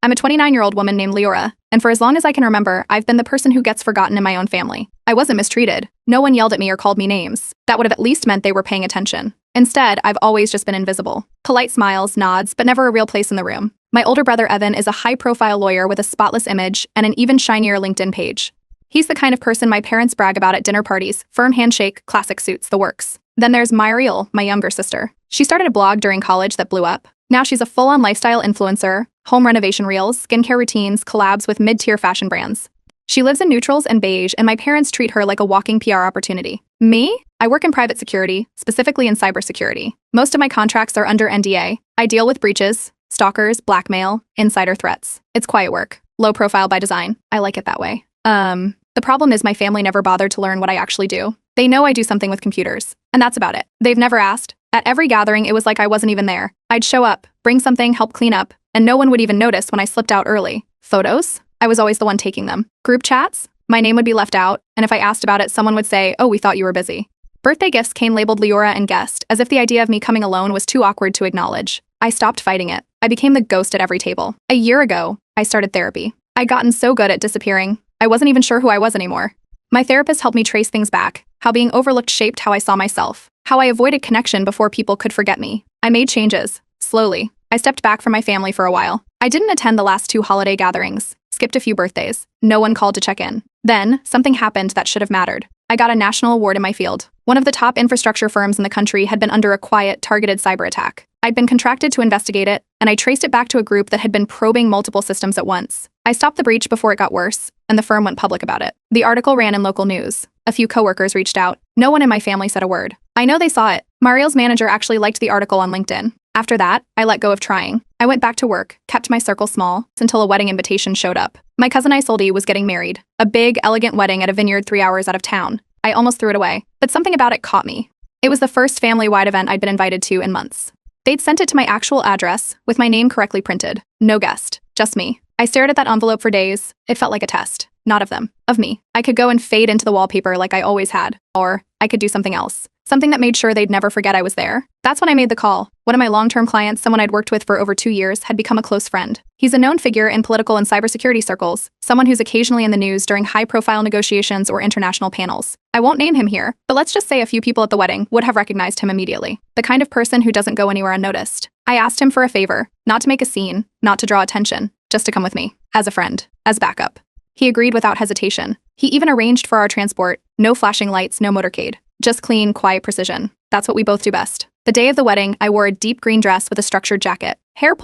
I'm a 29-year-old woman named Leora, and for as long as I can remember, I've been the person who gets forgotten in my own family. I wasn't mistreated. No one yelled at me or called me names. That would have at least meant they were paying attention. Instead, I've always just been invisible. Polite smiles, nods, but never a real place in the room. My older brother Evan is a high-profile lawyer with a spotless image and an even shinier LinkedIn page. He's the kind of person my parents brag about at dinner parties, firm handshake, classic suits, the works. Then there's Myriel, my younger sister. She started a blog during college that blew up. Now she's a full-on lifestyle influencer, home renovation reels, skincare routines, collabs with mid-tier fashion brands. She lives in neutrals and beige, and my parents treat her like a walking PR opportunity. Me? I work in private security, specifically in cybersecurity. Most of my contracts are under NDA. I deal with breaches, stalkers, blackmail, insider threats. It's quiet work, low profile by design. I like it that way. The problem is my family never bothered to learn what I actually do. They know I do something with computers, and that's about it. They've never asked. At every gathering, it was like I wasn't even there. I'd show up, bring something, help clean up, and no one would even notice when I slipped out early. Photos? I was always the one taking them. Group chats? My name would be left out, and if I asked about it, someone would say, "Oh, we thought you were busy." Birthday gifts came labeled Leora and guest, as if the idea of me coming alone was too awkward to acknowledge. I stopped fighting it. I became the ghost at every table. A year ago, I started therapy. I'd gotten so good at disappearing, I wasn't even sure who I was anymore. My therapist helped me trace things back, how being overlooked shaped how I saw myself, how I avoided connection before people could forget me. I made changes, slowly. I stepped back from my family for a while. I didn't attend the last 2 holiday gatherings, skipped a few birthdays. No one called to check in. Then, something happened that should have mattered. I got a national award in my field. One of the top infrastructure firms in the country had been under a quiet, targeted cyber attack. I'd been contracted to investigate it, and I traced it back to a group that had been probing multiple systems at once. I stopped the breach before it got worse, and the firm went public about it. The article ran in local news. A few coworkers reached out. No one in my family said a word. I know they saw it. Mariel's manager actually liked the article on LinkedIn. After that, I let go of trying. I went back to work, kept my circle small, until a wedding invitation showed up. My cousin Isolde was getting married. A big, elegant wedding at a vineyard 3 hours out of town. I almost threw it away, but something about it caught me. It was the first family-wide event I'd been invited to in months. They'd sent it to my actual address, with my name correctly printed. No guest, just me. I stared at that envelope for days. It felt like a test. Not of them, of me. I could go and fade into the wallpaper like I always had, or I could do something else. Something that made sure they'd never forget I was there. That's when I made the call. One of my long-term clients, someone I'd worked with for over 2 years, had become a close friend. He's a known figure in political and cybersecurity circles, someone who's occasionally in the news during high-profile negotiations or international panels. I won't name him here, but let's just say a few people at the wedding would have recognized him immediately. The kind of person who doesn't go anywhere unnoticed. I asked him for a favor, not to make a scene, not to draw attention, just to come with me, as a friend, as backup. He agreed without hesitation. He even arranged for our transport. No flashing lights, no motorcade. Just clean, quiet precision. That's what we both do best. The day of the wedding, I wore a deep green dress with a structured jacket. Hair pulled